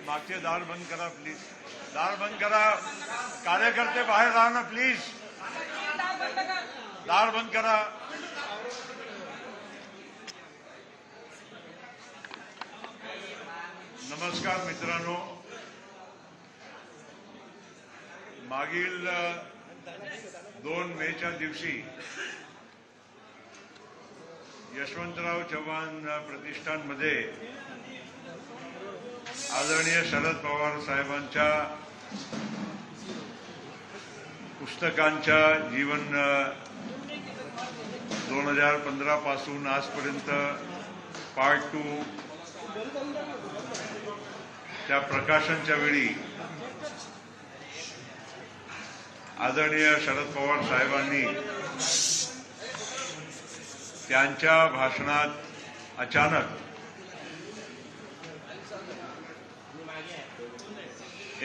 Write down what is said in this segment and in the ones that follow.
मागचे दार बंद करा प्लीज. दार बंद करा. कार्यकर्ते बाहेर राहा ना प्लीज. दार बंद करा. नमस्कार मित्रांनो. मागील 2 मेच्या दिवशी यशवंतराव चव्हाण प्रतिष्ठानमध्ये आदरणीय शरद पवार साहेबांच्या पुस्तकांच्या जीवन 2015 पासून आजपर्यंत पार्ट 2 त्या प्रकाशनच्या वेळी आदरणीय शरद पवार साहेबांनी त्यांच्या भाषणात अचानक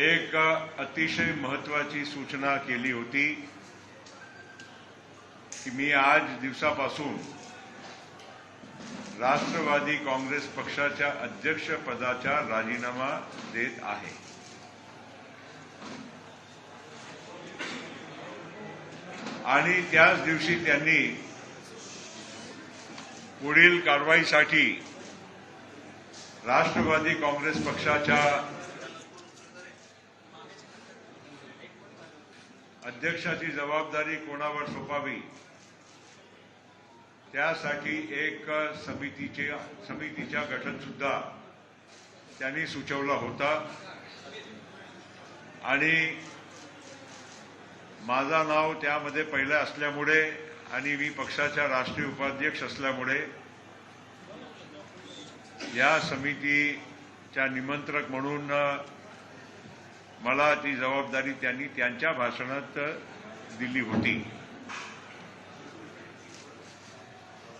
एक अतिशय महत्वाची सूचना केली होती की मी आज दिवसापासून राष्ट्रवादी काँग्रेस पक्षाच्या अध्यक्षपदाचा राजीनामा देत आहे. आणि त्याच दिवशी त्यांनी पुढील कारवाईसाठी राष्ट्रवादी काँग्रेस पक्षाच्या अध्यक्षाची जबाबदारी कोणावर सोपावी त्यासाठी एक समितीचा गठन सुद्धा त्यांनी सुचवला होता. आणि माझा नाव त्यामध्ये पहिला असल्यामुळे आणि मी पक्षाचा राष्ट्रीय उपाध्यक्ष असल्यामुळे या समितीच्या निमंत्रक म्हणून मला ती जबाबदारी त्यांनी त्यांच्या भाषणात दिली होती.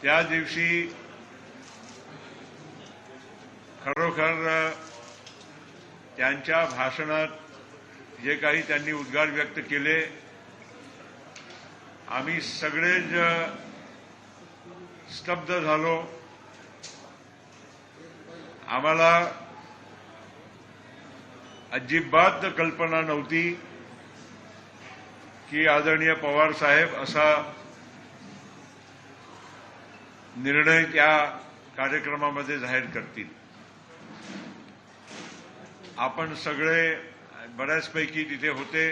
त्या दिवशी खरोखर त्यांच्या भाषणात जे काही त्यांनी उद्गार व्यक्त केले आम्ही सगळेच स्तब्ध झालो. आम्हाला अजिबात कल्पना नव्हती की आदरणीय पवार साहेब असा निर्णय त्या कार्यक्रमामध्ये जाहीर करतील. आपण सगळे बऱ्याचपैकी तिथे होते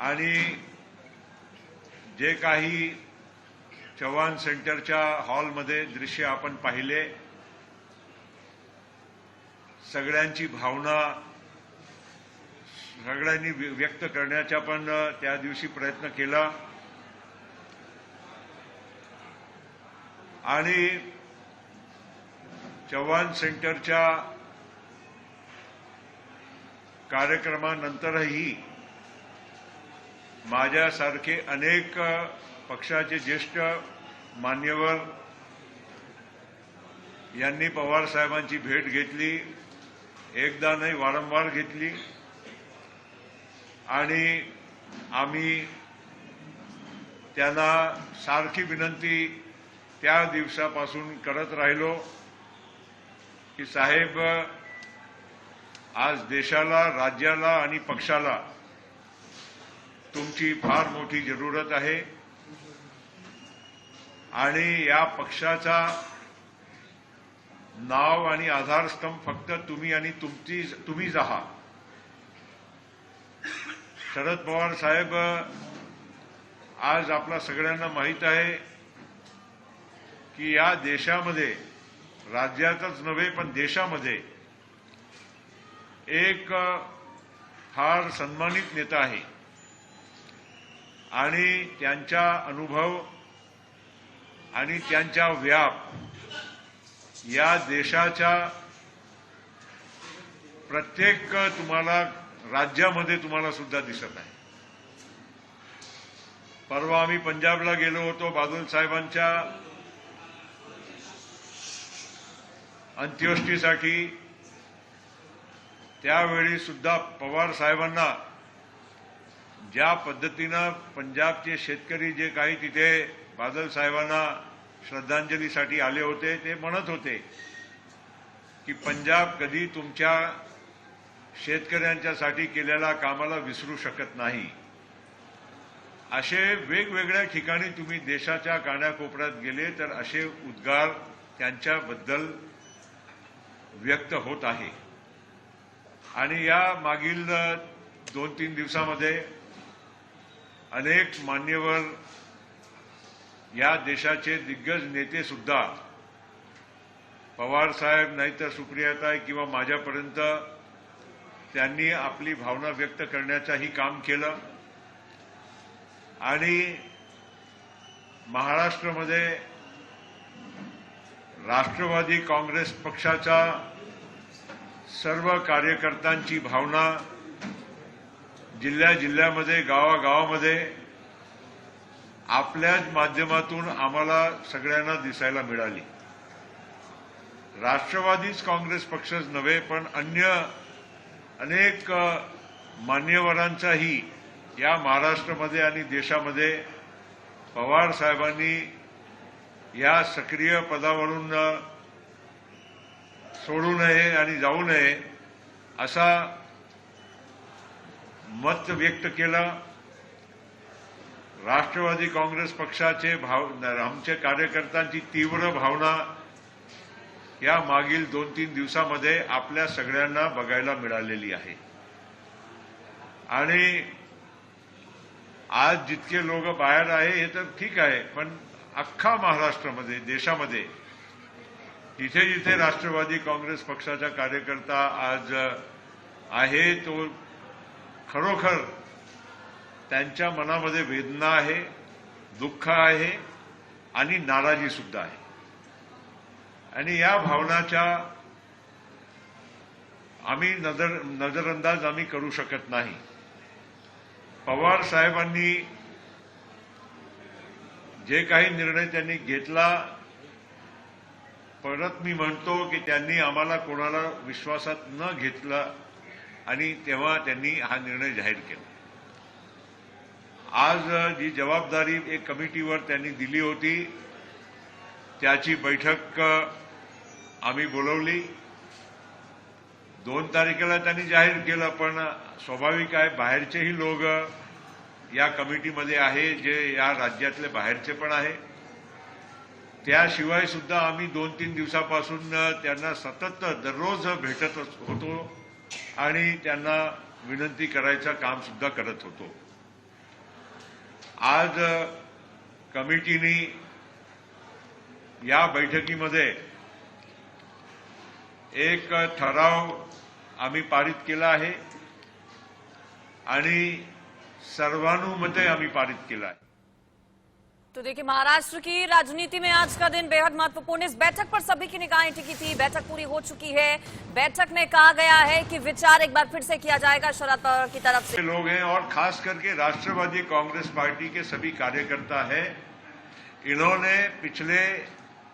आणि जे काही चव्हाण सेंटरच्या हॉलमध्ये दृश्य आपण पाहिले सगळ्यांची भावना सगळ्यांनी व्यक्त करण्याचा पण त्या दिवशी प्रयत्न केला. आणि चव्हाण सेंटरच्या कार्यक्रमानंतरही माझ्यासारखे अनेक पक्षाचे ज्येष्ठ मान्यवर यांनी पवार साहेबांची भेट घेतली. एकदा नाही वारंवार घेतली. आणि आम्ही त्यांना सारखी विनंती त्या दिवसापासून करत राहिलो की साहेब आज देशाला राज्याला आणि पक्षाला तुमची फार मोठी जरूरत आहे आणि या पक्षाचा नाव आणि आधारस्तंभ फक्त तुम्ही आणि तुम्हीच आहात. शरद पवार साहेब आज आपल्या सगळ्यांना माहीत आहे की या देशामध्ये राज्यातच नव्हे पण देशामध्ये एक फार सन्मानित नेता आहे आणि त्यांचा अनुभव आणि त्यांचा व्याप या देशाच्या प्रत्येक तुम्हाला राज्यामध्ये तुम्हाला सुद्धा दिसत आहे. परवा आम्ही पंजाबला गेलो होतो बादल साहेबांच्या अंत्येष्टीसाठी. त्यावेळी सुद्धा पवार साहेबांना ज्या पद्धतीनं पंजाबचे शेतकरी जे काही तिथे बादल साहेबांना श्रद्धांजलीसाठी आले होते ते म्हणत होते की पंजाब कधी तुमच्या शेतकऱ्यांच्यासाठी केलेल्या कामाला विसरू शकत नाही। असे वेगवेगळ्या ठिकाणी तुम्ही देशाच्या कानाकोपऱ्यात गेले तर असे उद्गार त्यांच्याबद्दल व्यक्त होत आहे। आणि या मागील 2-3 दिवसामध्ये अनेक मान्यवर या देशाचे दिग्गज नेते सुद्धा पवार साहेब नाहीतर सुप्रियाताई किंवा माझ्यापर्यंत त्यांनी आपली भावना व्यक्त करण्याचंही काम केलं। आणि महाराष्ट्रामध्ये राष्ट्रवादी काँग्रेस पक्षाच्या सर्व कार्यकर्त्यांची भावना जिल्ह्यामध्ये गावागावामध्ये आपल्याच माध्यमातून आम्हाला सगळ्यांना दिसायला मिळाली। राष्ट्रवादीच काँग्रेस पक्षच नव्हे पण अन्य अनेक मान्यवरांचाही या महाराष्ट्रामध्ये आणि देशामध्ये पवार साहेबांनी या सक्रिय पदावरून सोडू नये आणि जाऊ नये असा मत व्यक्त केलं। राष्ट्रवादी काँग्रेस पक्षाचे आमच्या कार्यकर्त्यांची तीव्र भावना या मागील 2-3 दिवसामध्ये आपल्या सगळ्यांना बघायला मिळालेली आहे। आणि आज जितके लोक बाहेर आहे हे तर ठीक आहे, पण अख्खा महाराष्ट्रामध्ये देशामध्ये जिथे जिथे राष्ट्रवादी काँग्रेस पक्षाचा कार्यकर्ता आज आहे तो खरोखर त्यांच्या मनामध्ये वेदना आहे, दुःख आहे आणि नाराजी सुद्धा आहे। आणि या भावनाच्या आम्ही नजरअंदाज आम्ही करू शकत नाही। पवार साहेबांनी जे काही निर्णय त्यांनी घेतला, परत मी म्हणतो की त्यांनी आम्हाला कोणाला विश्वासात न घेतलं आणि तेव्हा त्यांनी हा निर्णय जाहीर केला। आज जी जबाबदारी एक कमिटीवर त्यांनी दिली होती त्याची बैठक आम्ही बोलवली। 2 तारखेला त्यांनी जाहीर केलं, पण स्वाभाविक आहे बाहेरचेही लोक या कमिटीमध्ये आहे जे या राज्यातले बाहेरचे पण आहे। त्याशिवाय सुद्धा आम्ही 2-3 दिवसापासून त्यांना सतत दररोज भेटत होतो आणि त्यांना विनंती करायचं काम सुद्धा करत होतो। आज कमिटीने या बैठकीमध्ये एक ठराव आम्ही पारित केला आहे आणि सर्वानुमते आम्ही पारित केला है। तो देखिए, महाराष्ट्र की राजनीति में आज का दिन बेहद महत्वपूर्ण। इस बैठक पर सभी की निगाहें टिकी थी। बैठक पूरी हो चुकी है। बैठक में कहा गया है कि विचार एक बार फिर से किया जाएगा शरद पवार की तरफ से। लोग हैं और खास करके राष्ट्रवादी कांग्रेस पार्टी के सभी कार्यकर्ता हैं। इन्होंने पिछले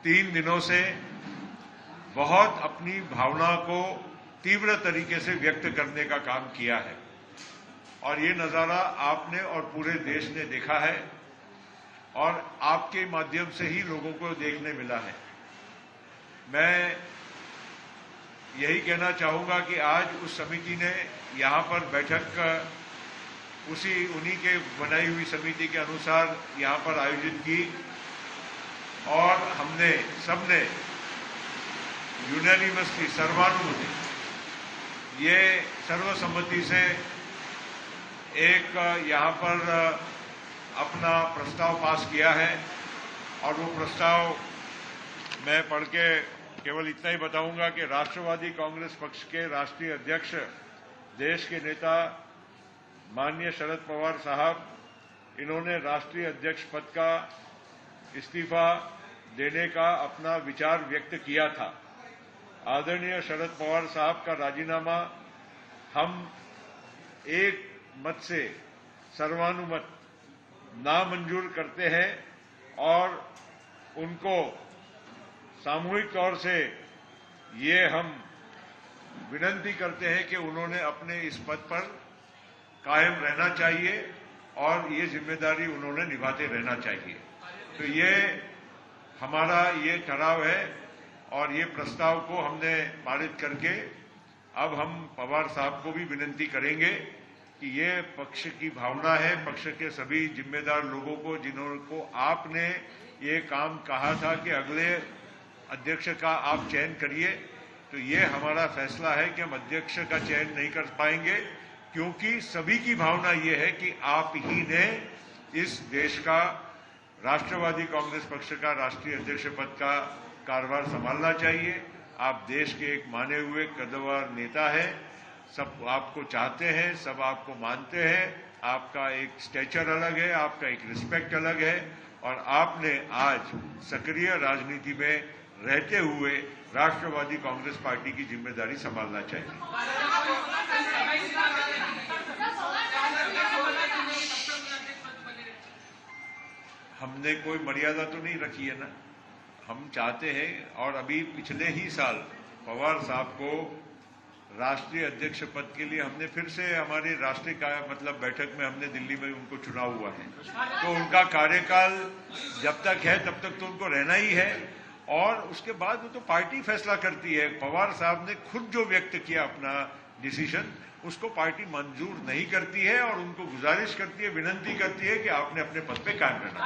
3 दिनों से बहुत अपनी भावना को तीव्र तरीके से व्यक्त करने का काम किया है और ये नजारा आपने और पूरे देश ने देखा है और आपके माध्यम से ही लोगों को देखने मिला है। मैं यही कहना चाहूंगा कि आज उस समिति ने यहाँ पर बैठक उन्हीं के बनाई हुई समिति के अनुसार यहाँ पर आयोजित की और हमने सबने यूनानिमसली सर्वानुमति ये सर्वसम्मति से एक यहाँ पर अपना प्रस्ताव पास किया है और वो प्रस्ताव मैं पढ़ के केवल इतना ही बताऊंगा कि राष्ट्रवादी कांग्रेस पक्ष के राष्ट्रीय अध्यक्ष देश के नेता माननीय शरद पवार साहब, इन्होंने राष्ट्रीय अध्यक्ष पद का इस्तीफा देने का अपना विचार व्यक्त किया था। आदरणीय शरद पवार साहब का राजीनामा हम एक मत से सर्वानुमत नामंजूर करते हैं और उनको सामूहिक तौर से ये हम विनंती करते हैं कि उन्होंने अपने इस पद पर कायम रहना चाहिए और ये जिम्मेदारी उन्होंने निभाते रहना चाहिए। तो ये हमारा ये ठहराव है और ये प्रस्ताव को हमने पारित करके अब हम पवार साहब को भी विनती करेंगे कि ये पक्ष की भावना है, पक्ष के सभी जिम्मेदार लोगों को जिनको आपने ये काम कहा था कि अगले अध्यक्ष का आप चयन करिए, तो ये हमारा फैसला है कि हम अध्यक्ष का चयन नहीं कर पाएंगे, क्योंकि सभी की भावना ये है कि आप ही ने इस देश का राष्ट्रवादी कांग्रेस पक्ष का राष्ट्रीय अध्यक्ष पद का कारभार संभालना चाहिए। आप देश के एक माने हुए कद्दावर नेता हैं, सब आपको चाहते हैं, सब आपको मानते हैं, आपका एक स्टेचर अलग है, आपका एक रिस्पेक्ट अलग है, और आपने आज सक्रिय राजनीति में रहते हुए राष्ट्रवादी कांग्रेस पार्टी की जिम्मेदारी संभालना चाहिए। हमने कोई मर्यादा तो नहीं रखी है ना, हम चाहते हैं, और अभी पिछले ही साल पवार साहब को राष्ट्रीय अध्यक्ष पद के लिए हमने फिर से हमारी राष्ट्रीय बैठक में हमने दिल्ली में उनको चुना हुआ है, तो उनका कार्यकाल जब तक है तब तक तो उनको रहना ही है, और उसके बाद वो तो पार्टी फैसला करती है। पवार साहब ने खुद जो व्यक्त किया अपना डिसीजन, उसको पार्टी मंजूर नहीं करती है और उनको गुजारिश करती है, विनती करती है कि आपने अपने पद पे कायम रहना।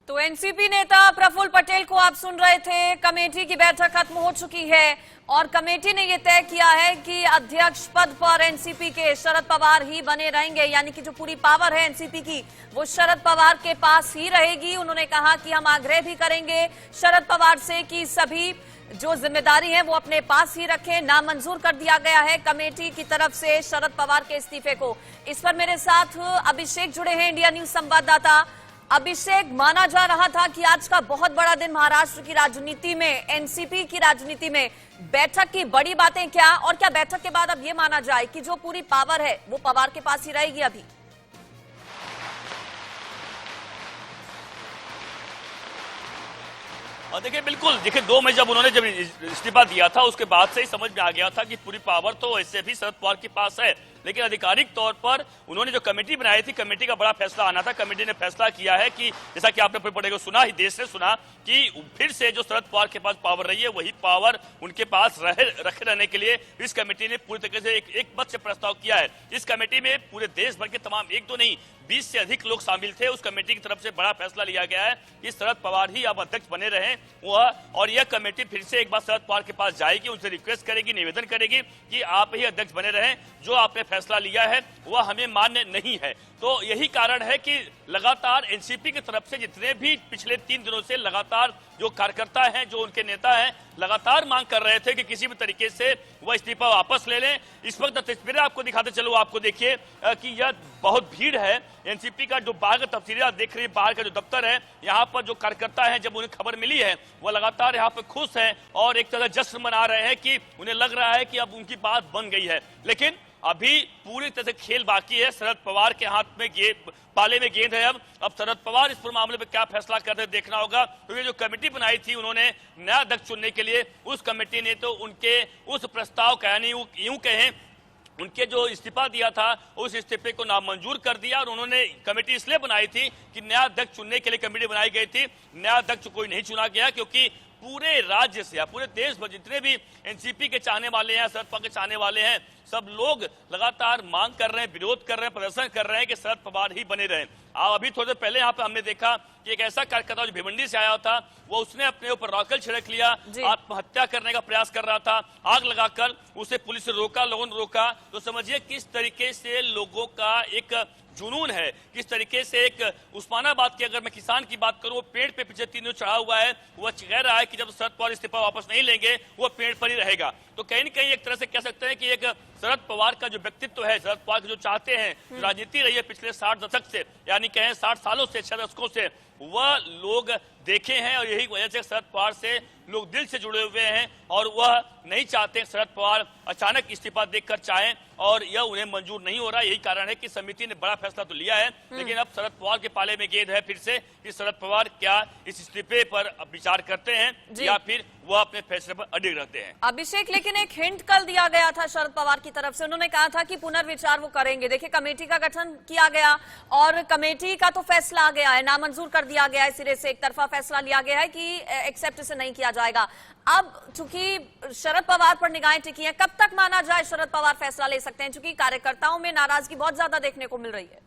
तो एनसीपी नेता प्रफुल्ल पटेल को आप सुन रहे थे। कमेटी की बैठक खत्म हो चुकी है और कमेटी ने यह तय किया है कि अध्यक्ष पद पर एनसीपी के शरद पवार ही बने रहेंगे, यानी कि जो पूरी पावर है एनसीपी की वो शरद पवार के पास ही रहेगी। उन्होंने कहा कि हम आग्रह भी करेंगे शरद पवार से कि सभी जो जिम्मेदारी है वो अपने पास ही रखें। नामंजूर कर दिया गया है कमेटी की तरफ से शरद पवार के इस्तीफे को। इस पर मेरे साथ अभिषेक जुड़े हैं, इंडिया न्यूज संवाददाता। अभिषेक, माना जा रहा था कि आज का बहुत बड़ा दिन महाराष्ट्र की राजनीति में, एनसीपी की राजनीति में, बैठक की बड़ी बातें क्या, और क्या बैठक के बाद अब ये माना जाए कि जो पूरी पावर है वो पवार के पास ही रहेगी अभी? और देखिए, बिल्कुल देखिए, 2 मई जब उन्होंने इस्तीफा दिया था उसके बाद से ही समझ में आ गया था कि पूरी पावर तो ऐसे भी शरद पवार के पास है, लेकिन आधिकारिक तौर पर उन्होंने जो कमेटी बनाई थी, कमेटी का बड़ा फैसला आना था। कमेटी ने फैसला किया है कि जैसा कि आपने पढ़े को सुना, ही देश से सुना कि फिर से जो शरद पवार के पास पावर रही है वही पावर उनके पास रखे रहने के लिए इस कमेटी ने पूरी तरीके से एक मत से प्रस्ताव किया है। इस कमेटी में पूरे देश भर के तमाम 1 तो नहीं 20 से अधिक लोग शामिल थे। उस कमेटी की तरफ से बड़ा फैसला लिया गया है कि शरद पवार ही अब अध्यक्ष बने रहें और यह कमेटी फिर से एक बार शरद पवार के पास जाएगी, उनसे रिक्वेस्ट करेगी, निवेदन करेगी कि आप ही अध्यक्ष बने रहें, जो आपने फैसला लिया है वह हमें मान्य नहीं है। तो यही कारण है कि लगातार एनसीपी की तरफ से जितने भी पिछले 3 दिनों से लगातार जो कार्यकर्ता हैं, जो उनके नेता हैं, लगातार मांग कर रहे थे कि किसी भी तरीके से वह इस्तीफा वापस ले लें। इस वक्त तस्वीरें आपको दिखाते चलो, आपको देखिए कि यह बहुत भीड़ है एनसीपी का। जो बाहर का तस्वीरें आप देख रही है, बाहर का जो दफ्तर है, यहाँ पर जो कार्यकर्ता है, जब उन्हें खबर मिली है वह लगातार यहाँ पर खुश हैं और एक तरह जश्न मना रहे हैं कि उन्हें लग रहा है कि अब उनकी बात बन गई है। लेकिन अभी पूरी तरह से खेल बाकी है। शरद पवार के हाथ में पाले में गेंद है। अब शरद पवार इस पूरे मामले में क्या फैसला करते देखना होगा, क्योंकि जो कमेटी बनाई थी उन्होंने नया अध्यक्ष चुनने के लिए, उस कमेटी ने तो उनके उस प्रस्ताव का, यानी यूं कहें उनके जो इस्तीफा दिया था उस इस्तीफे को नामंजूर कर दिया। और उन्होंने कमेटी इसलिए बनाई थी कि नया अध्यक्ष चुनने के लिए कमेटी बनाई गई थी। नया अध्यक्ष कोई नहीं चुना गया, क्योंकि पूरे राज्य से या पूरे देश भर जितने भी एनसीपी के चाहने वाले हैं, शरद पवार के चाहने वाले हैं, सब लोग लगातार मांग कर रहे हैं, विरोध कर रहे हैं, प्रदर्शन कर रहे हैं कि शरद पवार ही बने रहें। अभी थोड़ी देर पहले यहाँ पे हमने देखा कि एक ऐसा कार्यकर्ता जो भिवंडी से आया था, वो उसने अपने ऊपर रॉकेल छिड़क लिया, आत्महत्या करने का प्रयास कर रहा था, आग लगाकर उसे पुलिस ने रोका, लोगों ने रोका। तो समझिए किस तरीके से लोगों का एक जुनून है, किस तरीके से एक उस्मानाबाद की अगर मैं किसान की बात करूं, वो पेड़ पे पिछले 3 दिन चढ़ा हुआ है, वह कह रहा है कि जब शरद पवार इस्तीफा वापस नहीं लेंगे वो पेड़ पर ही रहेगा। तो कहीं न कहीं एक तरह से कह सकते हैं कि एक शरद पवार का जो व्यक्तित्व है, शरद पवार जो चाहते हैं, जो राजनीति रही है पिछले 60 दशक से, यानी कहें 60 सालों से, 6 दशकों से, वह लोग देखे हैं और यही वजह से शरद पवार से लोग दिल से जुड़े हुए हैं और वह नहीं चाहते शरद पवार अचानक इस्तीफा देकर चाहें, और यह उन्हें मंजूर नहीं हो रहा। यही कारण है कि समिति ने बड़ा फैसला तो लिया है, लेकिन अब शरद पवार के पाले में गेंद है फिर से कि शरद पवार क्या इस इस्तीफे पर अब विचार करते हैं या फिर वह अपने फैसले पर अडिग रहते हैं। अभिषेक, लेकिन एक हिंट कल दिया गया था शरद पवार की तरफ से, उन्होंने कहा था कि पुनर्विचार वो करेंगे। देखिए, कमेटी का गठन किया गया और कमेटी का तो फैसला आ गया है, नामंजूर कर दिया गया है, सिरे से एक तरफा फैसला लिया गया है कि एक्सेप्ट इसे नहीं किया जाएगा। अब चूंकि शरद पवार पर निगाहें टिकी हैं, कब तक माना जाए शरद पवार फैसला ले सकते हैं, चूंकि कार्यकर्ताओं में नाराजगी बहुत ज्यादा देखने को मिल रही है।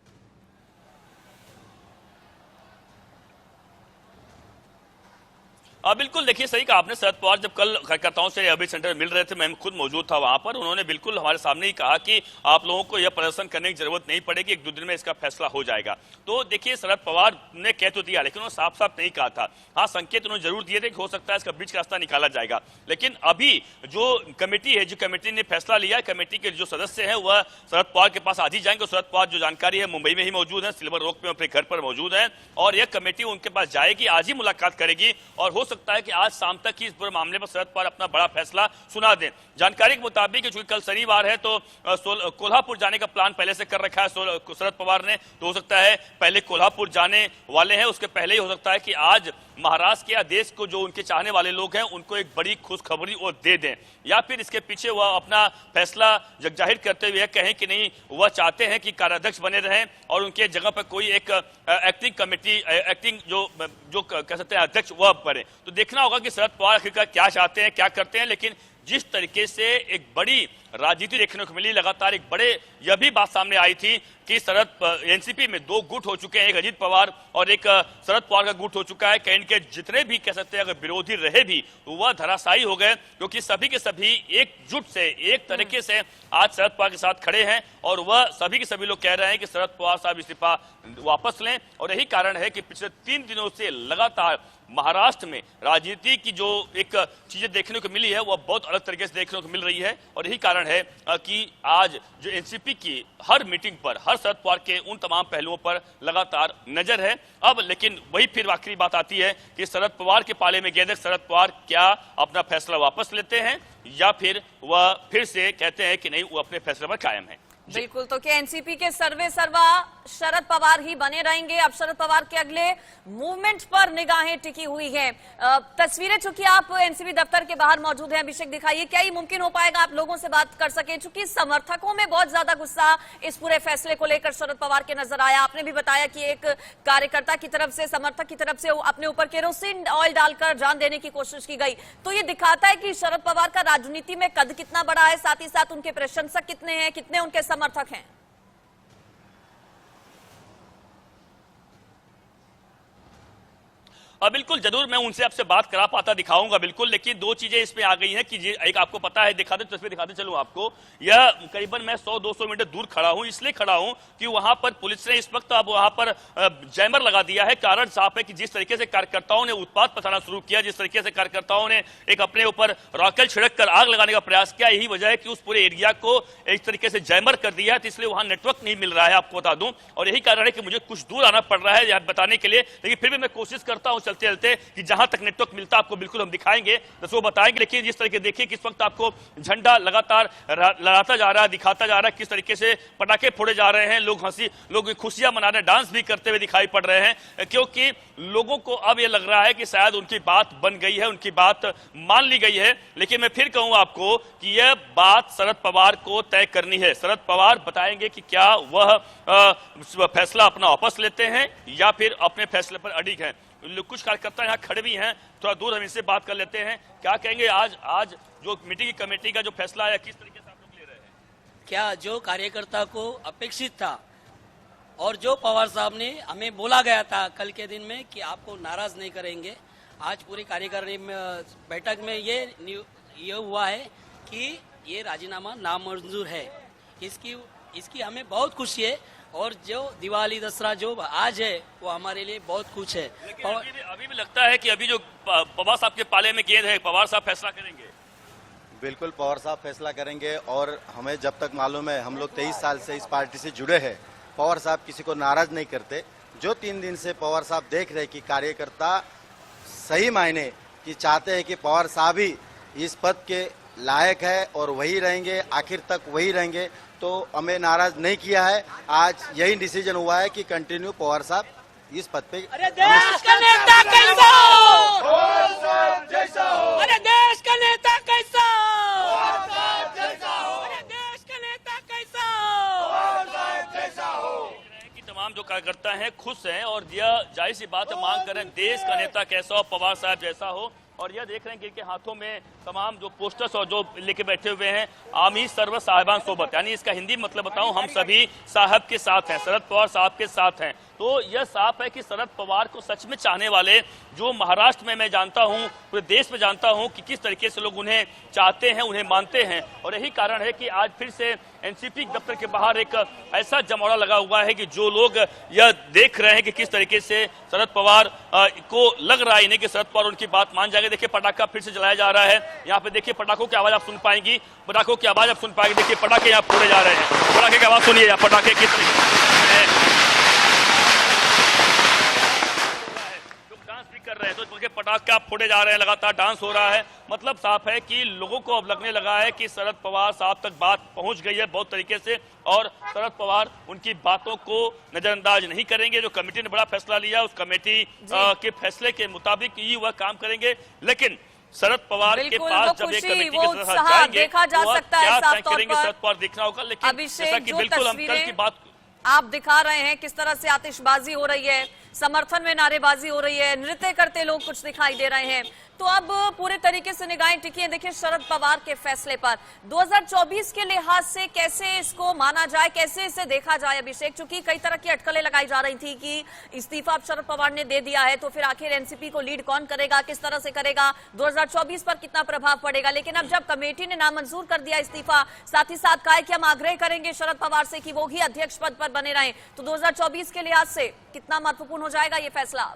बिल्कुल, देखिए सही कहा आपने। शरद पवार जब कल कार्यकर्ताओं से अभी सेंटर मिल रहे थे, मैं खुद मौजूद था वहां पर, उन्होंने बिल्कुल हमारे सामने ही कहा कि आप लोगों को यह प्रदर्शन करने की जरूरत नहीं पड़ेगी, 1-2 दिन में इसका फैसला हो जाएगा। तो देखिए, शरद पवार ने कह तो दिया, लेकिन उन्होंने साफ साफ नहीं कहा था। हाँ, संकेत उन्होंने जरूर दिए थे कि हो सकता है इसका बीच का रास्ता निकाला जाएगा, लेकिन अभी जो कमेटी है, जो कमेटी ने फैसला लिया, कमेटी के जो सदस्य हैं वह शरद पवार के पास आज ही जाएंगे। शरद पवार जो जानकारी है मुंबई में ही मौजूद है, सिल्वर रॉक में अपने घर पर मौजूद है, और यह कमेटी उनके पास जाएगी, आज ही मुलाकात करेगी, और हो सकता है कि आज शाम तक ही इस पूरे मामले पर शरद पवार अपना बड़ा फैसला सुना दें। जानकारी के मुताबिक चूंकि कल शनिवार है तो कोल्हापुर जाने का प्लान पहले से कर रखा है शरद पवार ने, तो हो सकता है पहले कोल्हापुर जाने वाले हैं, उसके पहले ही हो सकता है कि आज महाराष्ट्र के देश को जो उनके चाहने वाले लोग हैं उनको एक बड़ी खुशखबरी वो दे दें, या फिर इसके पीछे वह अपना फैसला जाहिर करते हुए कहें कि नहीं, वह चाहते हैं कि कार्याध्यक्ष बने रहें और उनके जगह पर कोई एक एक्टिंग कमेटी, एक्टिंग जो कह सकते हैं अध्यक्ष, वह बने। तो देखना होगा कि शरद पवार आखिरकार क्या चाहते हैं, क्या करते हैं। लेकिन जिस तरीके से एक बड़ी राजनीति देखने को मिली, लगातार एक बड़े यह भी बात सामने आई थी कि एनसीपी में 2 गुट हो चुके हैं, एक अजीत पवार और एक शरद पवार का गुट हो चुका है। कहीं के जितने भी कह सकते हैं अगर विरोधी रहे भी तो वह धराशायी हो गए, क्योंकि सभी के सभी एकजुट से एक तरीके से आज शरद पवार के साथ खड़े हैं, और वह सभी के सभी लोग कह रहे हैं कि शरद पवार साहब इस्तीफा वापस लें। और यही कारण है कि पिछले 3 दिनों से लगातार महाराष्ट्र में राजनीति की जो एक चीजें देखने को मिली है वह बहुत अलग तरीके से देखने को मिल रही है, और यही कारण है कि आज जो एनसीपी की हर मीटिंग पर हर शरद पवार के उन तमाम पहलुओं पर लगातार नजर है। अब लेकिन वही फिर आखिरी बात आती है कि शरद पवार के पाले में गेंद, शरद पवार क्या अपना फैसला वापस लेते हैं या फिर वह फिर से कहते हैं कि नहीं, वो अपने फैसले पर कायम है। बिल्कुल, तो क्या एनसीपी के सर्वे सर्वा शरद पवार ही बने रहेंगे? अब शरद पवार के अगले मूवमेंट पर निगाहें टिकी हुई हैं। तस्वीरें चूंकि आप एनसीपी दफ्तर के बाहर मौजूद हैं, अभिषेक दिखाइए, क्या ये मुमकिन हो पाएगा आप लोगों से बात कर सकें? चूंकि समर्थकों में बहुत ज्यादा गुस्सा इस पूरे फैसले को लेकर शरद पवार के नजर आया। आपने भी बताया कि एक कार्यकर्ता की तरफ से, समर्थक की तरफ से अपने ऊपर केरोसिन ऑयल डालकर जान देने की कोशिश की गई। तो ये दिखाता है कि शरद पवार का राजनीति में कद कितना बड़ा है, साथ ही साथ उनके प्रशंसक कितने हैं, कितने उनके समर्थक हैं। बिल्कुल, जरूर मैं उनसे आपसे बात करा पाता दिखाऊंगा बिल्कुल, लेकिन 2 चीजें इसमें आ गई हैं कि एक आपको पता है, दिखा दे तस्वीर दिखाते चलूं आपको। यह करीबन मैं 100-200 मीटर दूर खड़ा हूं, इसलिए खड़ा हूं कि वहां पर पुलिस ने इस वक्त अब वहां पर जैमर लगा दिया है। कारण साफ है कि जिस तरीके से कार्यकर्ताओं ने उत्पात पथाना शुरू किया, जिस तरीके से कार्यकर्ताओं ने एक अपने ऊपर रॉकेल छिड़क कर आग लगाने का प्रयास किया, यही वजह है कि उस पूरे एरिया को एक तरीके से जैमर कर दिया है, तो इसलिए वहां नेटवर्क नहीं मिल रहा है, आपको बता दूं। और यही कारण है कि मुझे कुछ दूर आना पड़ रहा है यह बताने के लिए, लेकिन फिर भी मैं कोशिश करता हूं चलते चलते कि जहां तक नेटवर्क मिलता आपको बिल्कुल हम दिखाएंगे, तो वो बताएंगे। लेकिन जिस तरीके देखिए किस वक्त आपको झंडा लगातार लहराता जा रहा है, दिखाता जा रहा है, किस तरीके से पटाखे फोड़े जा रहे हैं, लोग खुशियां मना रहे, डांस भी करते हुए दिखाई पड़ रहे हैं, क्योंकि लोगों को अब यह लग रहा है कि शायद उनकी बात बन गई है, उनकी बात मान ली गई है। लेकिन मैं फिर कहूं आपको कि यह बात शरद पवार को तय करनी है। शरद पवार बताएंगे कि क्या वह फैसला अपना वापस लेते हैं या फिर अपने फैसले पर अडिग हैं। कुछ कार्यकर्ता यहाँ खड़े भी हैं, थोड़ा दूर हम इनसे बात कर लेते हैं। क्या कहेंगे आज जो मीटिंग की कमेटी का जो फैसला है, किस तरीके से आप लोग ले रहे हैं? क्या जो कार्यकर्ता को अपेक्षित था और जो पवार साहब ने हमें बोला गया था कल के दिन में कि आपको नाराज नहीं करेंगे, आज पूरी कार्यकारिणी बैठक में ये हुआ है कि ये राजीनामा नामंजूर है। इसकी हमें बहुत खुशी है, और जो दिवाली दसरा जो आज है वो हमारे लिए बहुत कुछ है। अभी भी लगता है कि अभी जो पवार साहब के पाले में गेंद है, पवार साहब फैसला करेंगे। बिल्कुल पवार साहब फैसला करेंगे, और हमें जब तक मालूम है, हम लोग 23 साल से इस पार्टी से जुड़े हैं, पवार साहब किसी को नाराज नहीं करते। जो 3 दिन से पवार साहब देख रहे कि कार्यकर्ता सही मायने कि चाहते हैं कि पवार साहब ही इस पद के लायक है और वही रहेंगे, आखिर तक वही रहेंगे, तो हमें नाराज नहीं किया है। आज यही डिसीजन हुआ है कि कंटिन्यू पवार साहब इस पद पे। जैसा हो, अरे देश का नेता कैसा पवार साहब जैसा हो, अरे देश का नेता कैसा हो पवार साहब जैसा हो। कि तमाम जो कार्यकर्ता हैं खुश हैं और यह जाहिर सी बात है मांग करें देश का नेता कैसा हो, पवार साहब जैसा हो। और यह देख रहे हैं कि इनके हाथों में तमाम जो पोस्टर्स और जो लेके बैठे हुए हैं आमी सर्व साहिबान सोबत, यानी इसका हिंदी मतलब बताऊं, हम सभी साहब के साथ हैं, शरद पवार साहब के साथ हैं। तो यह साफ है कि शरद पवार को सच में चाहने वाले जो महाराष्ट्र में मैं जानता हूं, पूरे देश में जानता हूं कि किस तरीके से लोग उन्हें चाहते हैं, उन्हें मानते हैं। और यही कारण है कि आज फिर से एनसीपी दफ्तर के बाहर एक ऐसा जमौरा लगा हुआ है कि जो लोग यह देख रहे हैं कि किस तरीके से शरद पवार को लग रहा है इन्हें कि शरद पवार उनकी बात मान जाएंगे। देखिए पटाखा फिर से जलाया जा रहा है, यहाँ पे देखिए पटाखों की आवाज आप सुन पाएंगी, पटाखों की आवाज आप सुन पाएंगे। देखिए पटाखे यहाँ फोड़े जा रहे हैं, पटाखे की आवाज सुनिए, पटाखे किस तरीके से कर रहे हैं, तो उनके पटाखे फोड़े जा रहे हैं, लगातार डांस हो रहा है। मतलब साफ है कि लोगों को अब लगने लगा है कि शरद पवार साहब तक बात पहुंच गई है बहुत तरीके से और शरद पवार उनकी बातों को नजरअंदाज नहीं करेंगे। जो कमेटी ने बड़ा फैसला लिया उस कमेटी के फैसले के मुताबिक ही वह काम करेंगे। लेकिन शरद पवार के पास जब एक कमेटी के साथ जाएंगे देखा जा तो सकता है क्या साफ तय तौर करेंगे पर। शरद पवार देखना होगा। लेकिन जैसा कि बिल्कुल हम कल की बात आप दिखा रहे हैं किस तरह से आतिशबाजी हो रही है, समर्थन में नारेबाजी हो रही है, नृत्य करते लोग कुछ दिखाई दे रहे हैं। तो अब पूरे तरीके से निगाहें टिकी हैं देखिए शरद पवार के फैसले पर। 2024 के लिहाज से कैसे इसको माना जाए, कैसे इसे देखा जाए अभिषेक? चूंकि कई तरह की अटकलें लगाई जा रही थी कि इस्तीफा अब शरद पवार ने दे दिया है तो फिर आखिर एनसीपी को लीड कौन करेगा, किस तरह से करेगा, 2024 पर कितना प्रभाव पड़ेगा। लेकिन अब जब कमेटी ने नामंजूर कर दिया इस्तीफा, साथ ही साथ कहा कि हम आग्रह करेंगे शरद पवार से कि वो ही अध्यक्ष पद पर बने रहें, तो 2024 के लिहाज से कितना महत्वपूर्ण हो जाएगा ये फैसला?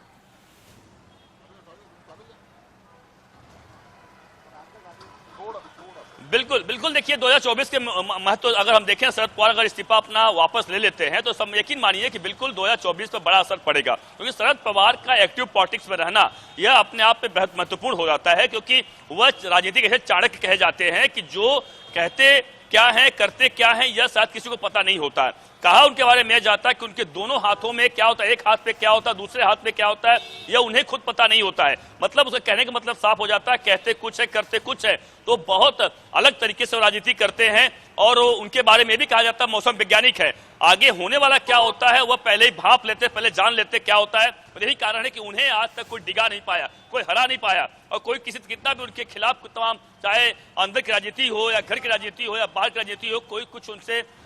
बिल्कुल बिल्कुल देखिए 2024 के महत्व अगर हम देखें, शरद पवार अगर इस्तीफा अपना वापस ले लेते हैं तो सब यकीन मानिए कि बिल्कुल 2024 पर बड़ा असर पड़ेगा। क्योंकि शरद पवार का एक्टिव पॉलिटिक्स में रहना यह अपने आप में बहुत महत्वपूर्ण हो जाता है, क्योंकि वह राजनीतिक ऐसे चाणक्य कहे जाते हैं कि जो कहते क्या है करते क्या है यह शायद किसी को पता नहीं होता है। कहा उनके बारे में जाता है कि उनके दोनों हाथों में क्या होता है, एक हाथ पे क्या होता है, दूसरे हाथ पे क्या होता है, यह उन्हें खुद पता नहीं होता है। मतलब उसे कहने का मतलब साफ हो जाता है, कहते कुछ है करते कुछ है। तो बहुत अलग तरीके से राजनीति करते हैं और उनके बारे में भी कहा जाता है मौसम वैज्ञानिक है। आगे होने वाला क्या होता है वह पहले ही भाप लेते, पहले जान लेते क्या होता है। और यही कारण है कि उन्हें आज तक कोई डिगा नहीं पाया, कोई हरा नहीं पाया और कोई किसी कितना भी उनके खिलाफ तमाम, चाहे अंदर की राजनीति हो या घर की राजनीति हो या बाहर की राजनीति हो, कोई कुछ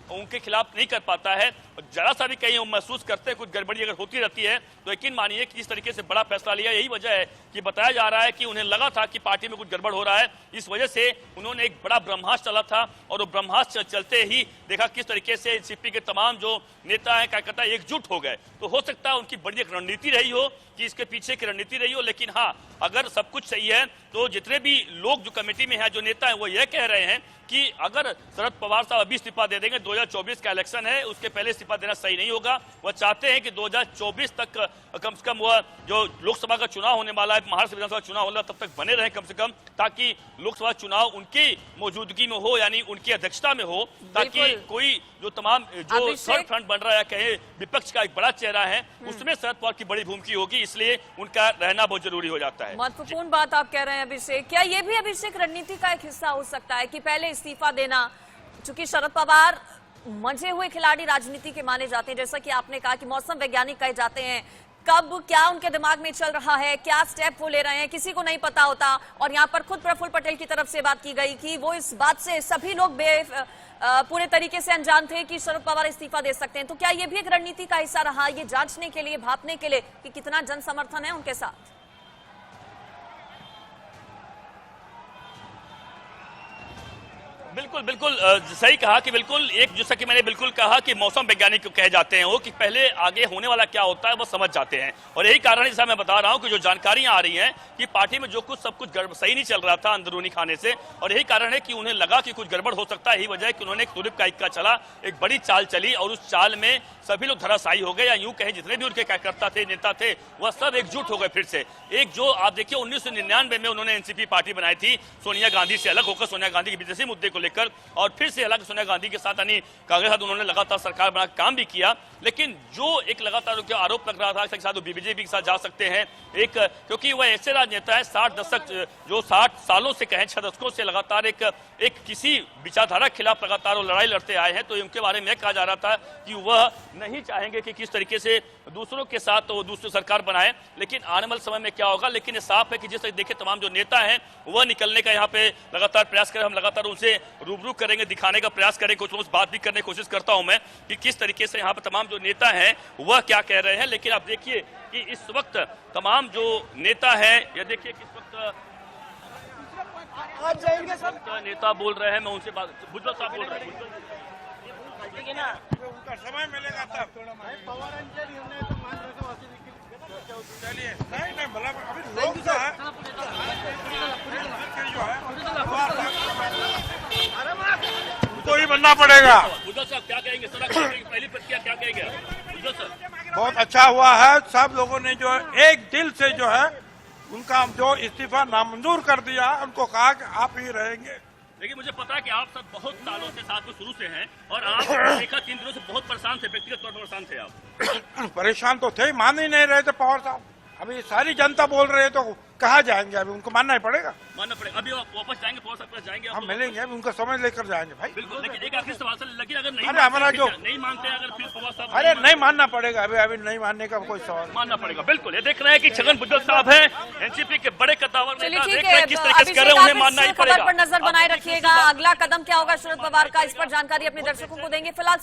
उनके खिलाफ नहीं कर पाता है। जरा सा भी कहीं वो महसूस करते हैं कुछ गड़बड़ी अगर होती रहती है तो यकीन मानिए कि इस तरीके से बड़ा फैसला लिया। यही वजह है कि बताया जा रहा है कि उन्हें लगा था कि पार्टी में कुछ गड़बड़ हो रहा है, इस वजह से उन्होंने एक बड़ा ब्रह्मास्त्र चला था और वो ब्रह्मास्त्र चलते ही देखा किस तरीके से एनसीपी के तमाम जो नेता हैं कार्यकर्ता एकजुट हो गए। तो हो सकता है उनकी बड़ी एक रणनीति रही हो कि इसके पीछे की रणनीति रही हो। लेकिन हाँ, अगर सब कुछ सही है तो जितने भी लोग जो कमेटी में हैं, जो नेता हैं, वो यह कह रहे हैं कि अगर शरद पवार साहब अभी इस्तीफा दे देंगे, 2024 का इलेक्शन है उसके पहले इस्तीफा देना सही नहीं होगा। वह चाहते हैं कि 2024 तक कम से कम वह जो लोकसभा का चुनाव होने वाला है, महाराष्ट्र विधानसभा चुनाव होने वाला, तब तक बने रहें कम से कम, ताकि लोकसभा चुनाव उनकी मौजूदगी में हो, यानी उनकी अध्यक्षता में हो, ताकि कोई जो तमाम जो थर्ड फ्रंट बन रहा है, कहे विपक्ष का एक बड़ा चेहरा है, उसमें शरद पवार की बड़ी भूमिका होगी, इसलिए उनका रहना बहुत जरूरी हो जाता है। महत्वपूर्ण बात आप कह रहे हैं अभिषेक। क्या ये भी अभिषेक रणनीति का एक हिस्सा हो सकता है कि पहले इस्तीफा देना, चूंकि शरद पवार मंझे हुए खिलाड़ी राजनीति के माने जाते हैं, जैसा कि आपने कहा कि मौसम वैज्ञानिक कहे जाते हैं, कब क्या उनके दिमाग में चल रहा है, क्या स्टेप वो ले रहे हैं, किसी को नहीं पता होता। और यहाँ पर खुद प्रफुल्ल पटेल की तरफ से बात की गई कि वो इस बात से सभी लोग पूरे तरीके से अनजान थे कि शरद पवार इस्तीफा दे सकते हैं। तो क्या ये भी एक रणनीति का हिस्सा रहा, ये जांचने के लिए, भापने के लिए कि कितना जन समर्थन है उनके साथ? बिल्कुल बिल्कुल सही कहा कि बिल्कुल एक, जैसा कि मैंने बिल्कुल कहा कि मौसम वैज्ञानिक कहे जाते हैं वो, कि पहले आगे होने वाला क्या होता है वो समझ जाते हैं। और यही कारण है, जैसा मैं बता रहा हूं कि जो जानकारियां आ रही हैं कि पार्टी में जो कुछ सब कुछ सही नहीं चल रहा था अंदरूनी खाने से, और यही कारण है कि उन्हें लगा कि कुछ गड़बड़ हो सकता है। यही वजह है कि उन्होंने एक तुरिप का इक्का चला, एक बड़ी चाल चली और उस चाल में सभी लोग धराशायी हो गए, या यूं कहें जितने भी उनके कार्यकर्ता थे, नेता थे, वह सब एकजुट हो गए फिर से। एक जो आप देखिए 1999 में उन्होंने एनसीपी पार्टी बनाई थी सोनिया गांधी से अलग होकर, सोनिया गांधी के विदेशी मुद्दे को लेकर, और फिर से हालांकि सोनिया गांधी के साथ यानी कांग्रेस के साथ उन्होंने लगातार सरकार बना काम भी किया, लेकिन जो एक लगातार उनके आरोप लग रहा था कि शायद वो बीजेपी के साथ जा सकते हैं, एक क्योंकि वह ऐसे राजनेता है 60 दशक जो 60 सालों से कहें 6 दशकों से लगातार एक किसी विचारधारा के खिलाफ लगातार वो लड़ाई लड़ते आए हैं। तो उनके बारे में कहा जा रहा था कि वह नहीं चाहेंगे कि किस तरीके से दूसरों के साथ तो दूसरी सरकार बनाए, लेकिन आने वाले समय में क्या होगा। लेकिन ये साफ है कि जिस तरह देखिए तमाम जो नेता हैं वह निकलने का यहाँ पे लगातार प्रयास करें, हम लगातार उनसे रूबरू करेंगे, दिखाने का प्रयास करें, कुछ बात भी करने की कोशिश करता हूं मैं कि किस तरीके से यहाँ पे तमाम जो नेता हैं वह क्या कह रहे हैं। लेकिन आप देखिए कि इस वक्त तमाम जो नेता हैं, यह देखिए किस वक्त नेता बोल रहे हैं, मैं उनसे बात, भुजबल साहब बोल रहे हैं, उनका समय मिलेगा तब। चलिए नहीं भला अभी लोग जो है उनको ही बनना पड़ेगा। भुजबल साहब क्या कहेंगे सर, पहली प्रतिक्रिया क्या कहेंगे भुजबल सर? बहुत अच्छा हुआ है, सब लोगों ने जो एक दिल से जो है उनका जो इस्तीफा नामंजूर कर दिया, उनको कहा कि आप ही रहेंगे। लेकिन मुझे पता है कि आप सब बहुत सालों से साथ में शुरू से हैं और आप देखा 3 दिनों से बहुत परेशान थे, व्यक्तिगत तौर पर परेशान थे आप। परेशान तो थे, मान ही नहीं रहे थे पवार साहब। अभी सारी जनता बोल रहे है तो कहाँ जाएंगे, अभी उनको मानना ही पड़ेगा। मानना पड़ेगा, अभी वापस जाएंगे, पवार साहब जाएंगे, हम मिलेंगे, अभी उनका समय लेकर जाएंगे भाई। बिल्कुल। लेकिन एक आखिरी सवाल सर, लेकिन अगर नहीं अरे हमारा जो नहीं मानते हैं, अगर फिर पवार साहब अरे नहीं मानना पड़ेगा, अभी नहीं मानने का कोई सवाल मानना पड़ेगा। बिल्कुल, ये देख रहे हैं कि छगन भुजबल साहब हैं, एनसीपी के बड़े कद्दावर चलिए नेता, ठीक देख रहे हैं है, किस तरीके से कर रहे हैं, उन्हें मानना ही खबर पड़ेगा। पर नजर बनाए रखिएगा, अगला कदम क्या होगा शरद पवार का, इस पर जानकारी अपने दर्शकों को देंगे। फिलहाल